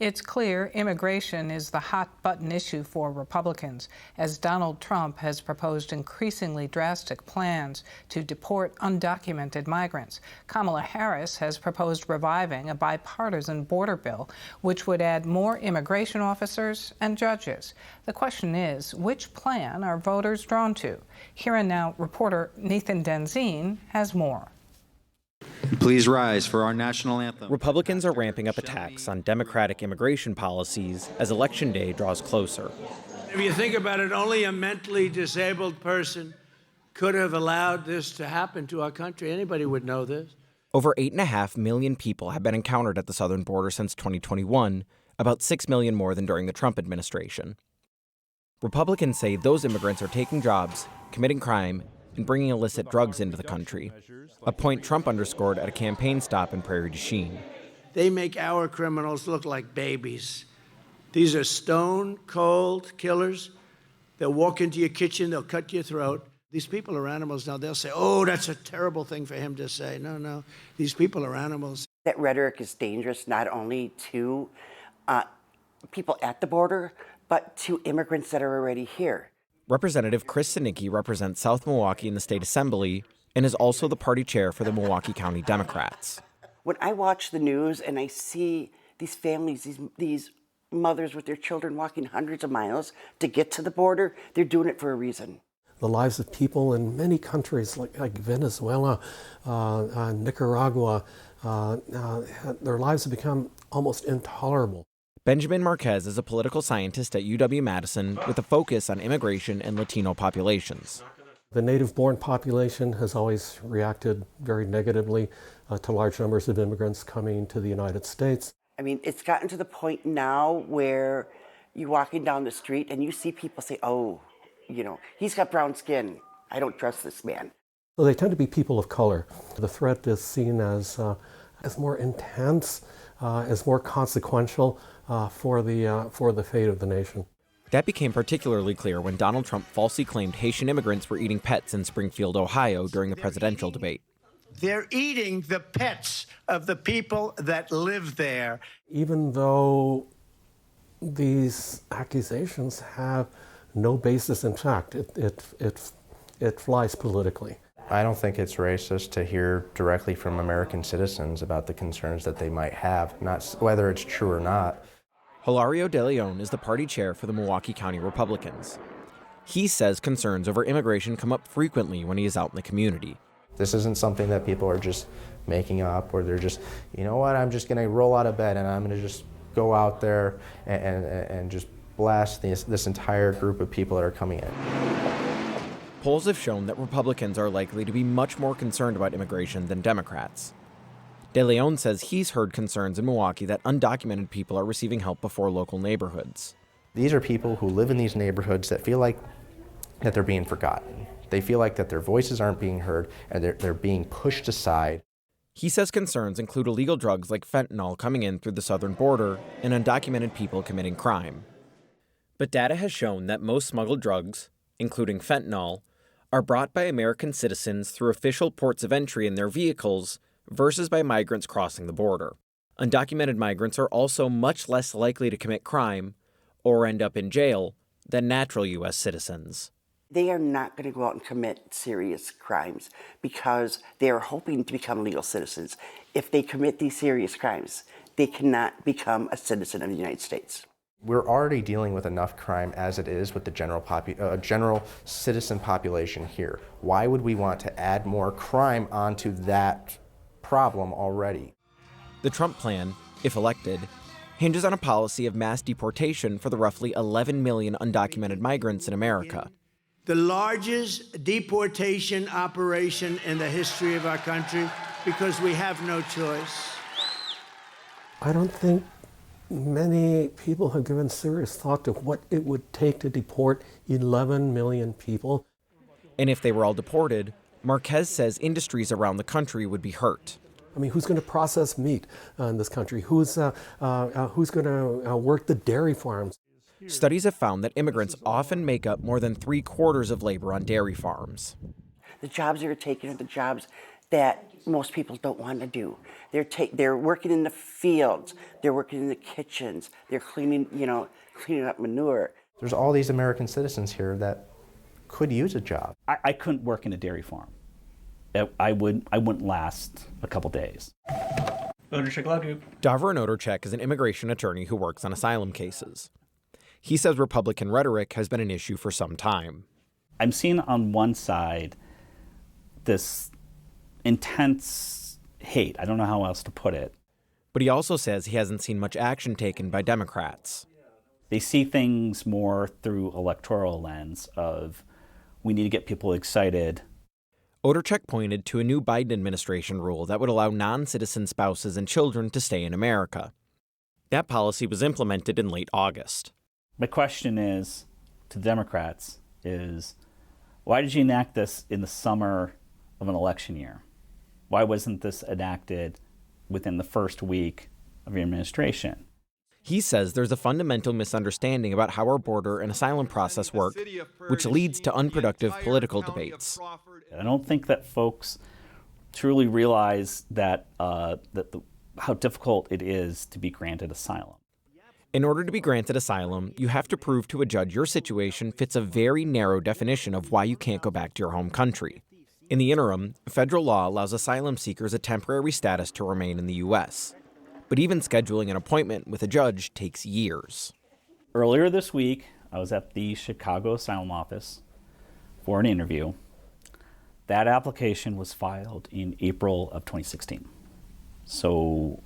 It's clear immigration is the hot-button issue for Republicans, as Donald Trump has proposed increasingly drastic plans to deport undocumented migrants. Kamala Harris has proposed reviving a bipartisan border bill, which would add more immigration officers and judges. The question is, which plan are voters drawn to? Here and Now reporter Nathan Denzine has more. Please rise for our national anthem. Republicans are ramping up attacks on Democratic immigration policies as Election Day draws closer. If you think about it, only a mentally disabled person could have allowed this to happen to our country. Anybody would know this. Over 8.5 million people have been encountered at the southern border since 2021, about 6 million more than during the Trump administration. Republicans say those immigrants are taking jobs, committing crime, and bringing illicit drugs into the country, a point Trump underscored at a campaign stop in Prairie du Chien. They make our criminals look like babies. These are stone-cold killers. They'll walk into your kitchen, they'll cut your throat. These people are animals now. They'll say, oh, that's a terrible thing for him to say. No, these people are animals. That rhetoric is dangerous not only to people at the border, but to immigrants that are already here. Representative Chris Sinicki represents South Milwaukee in the state assembly and is also the party chair for the Milwaukee County Democrats. When I watch the news and I see these families, these mothers with their children walking hundreds of miles to get to the border, they're doing it for a reason. The lives of people in many countries like Venezuela, Nicaragua, their lives have become almost intolerable. Benjamin Marquez is a political scientist at UW-Madison with a focus on immigration and Latino populations. The native-born population has always reacted very negatively to large numbers of immigrants coming to the United States. I mean, it's gotten to the point now where you're walking down the street and you see people say, oh, he's got brown skin. I don't trust this man. So they tend to be people of color. The threat is seen as more intense, as more consequential for the fate of the nation. That became particularly clear when Donald Trump falsely claimed Haitian immigrants were eating pets in Springfield, Ohio during the presidential debate. They're eating the pets of the people that live there. Even though these accusations have no basis in fact, it flies politically. I don't think it's racist to hear directly from American citizens about the concerns that they might have, not whether it's true or not. Hilario De Leon is the party chair for the Milwaukee County Republicans. He says concerns over immigration come up frequently when he is out in the community. This isn't something that people are just making up, or they're just, you know what, I'm just going to roll out of bed and I'm going to just go out there and just blast this entire group of people that are coming in. Polls have shown that Republicans are likely to be much more concerned about immigration than Democrats. De Leon says he's heard concerns in Milwaukee that undocumented people are receiving help before local neighborhoods. These are people who live in these neighborhoods that feel like that they're being forgotten. They feel like that their voices aren't being heard and they're being pushed aside. He says concerns include illegal drugs like fentanyl coming in through the southern border and undocumented people committing crime. But data has shown that most smuggled drugs, including fentanyl, are brought by American citizens through official ports of entry in their vehicles versus by migrants crossing the border. Undocumented migrants are also much less likely to commit crime or end up in jail than natural U.S. citizens. They are not going to go out and commit serious crimes because they are hoping to become legal citizens. If they commit these serious crimes, they cannot become a citizen of the United States. We're already dealing with enough crime as it is with the general citizen population here. Why would we want to add more crime onto that problem already? The Trump plan, if elected, hinges on a policy of mass deportation for the roughly 11 million undocumented migrants in America. The largest deportation operation in the history of our country, because we have no choice. I don't think many people have given serious thought to what it would take to deport 11 million people. And if they were all deported, Marquez says industries around the country would be hurt. I mean, who's going to process meat in this country? Who's going to work the dairy farms? Studies have found that immigrants often make up more than 3/4 of labor on dairy farms. The jobs that are taken are the jobs that most people don't want to do. They're working in the fields, they're working in the kitchens, they're cleaning up manure. There's all these American citizens here that could use a job. I couldn't work in a dairy farm. I wouldn't last a couple days. Davron Odorchek is an immigration attorney who works on asylum cases. He says Republican rhetoric has been an issue for some time. I'm seeing on one side this intense hate. I don't know how else to put it. But he also says he hasn't seen much action taken by Democrats. They see things more through electoral lens of we need to get people excited. Odorchek pointed to a new Biden administration rule that would allow non-citizen spouses and children to stay in America. That policy was implemented in late August. My question is, to the Democrats, is why did you enact this in the summer of an election year? Why wasn't this enacted within the first week of your administration? He says there's a fundamental misunderstanding about how our border and asylum process work, which leads to unproductive political debates. I don't think that folks truly realize that how difficult it is to be granted asylum. In order to be granted asylum, you have to prove to a judge your situation fits a very narrow definition of why you can't go back to your home country. In the interim, federal law allows asylum seekers a temporary status to remain in the U.S. But even scheduling an appointment with a judge takes years. Earlier this week, I was at the Chicago Asylum Office for an interview. That application was filed in April of 2016. So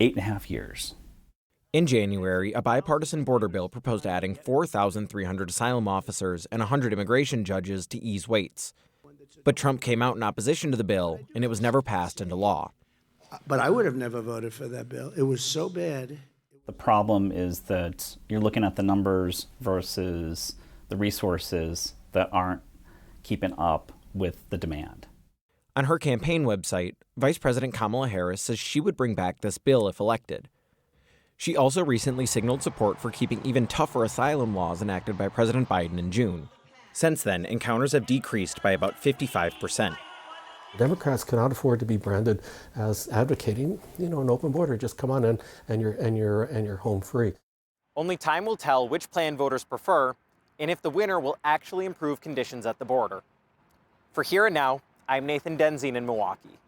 8.5 years. In January, a bipartisan border bill proposed adding 4,300 asylum officers and 100 immigration judges to ease waits. But Trump came out in opposition to the bill, and it was never passed into law. But I would have never voted for that bill. It was so bad. The problem is that you're looking at the numbers versus the resources that aren't keeping up with the demand. On her campaign website, Vice President Kamala Harris says she would bring back this bill if elected. She also recently signaled support for keeping even tougher asylum laws enacted by President Biden in June. Since then, encounters have decreased by about 55%. Democrats cannot afford to be branded as advocating, an open border. Just come on in and you're home free. Only time will tell which plan voters prefer and if the winner will actually improve conditions at the border. For Here and Now, I'm Nathan Denzine in Milwaukee.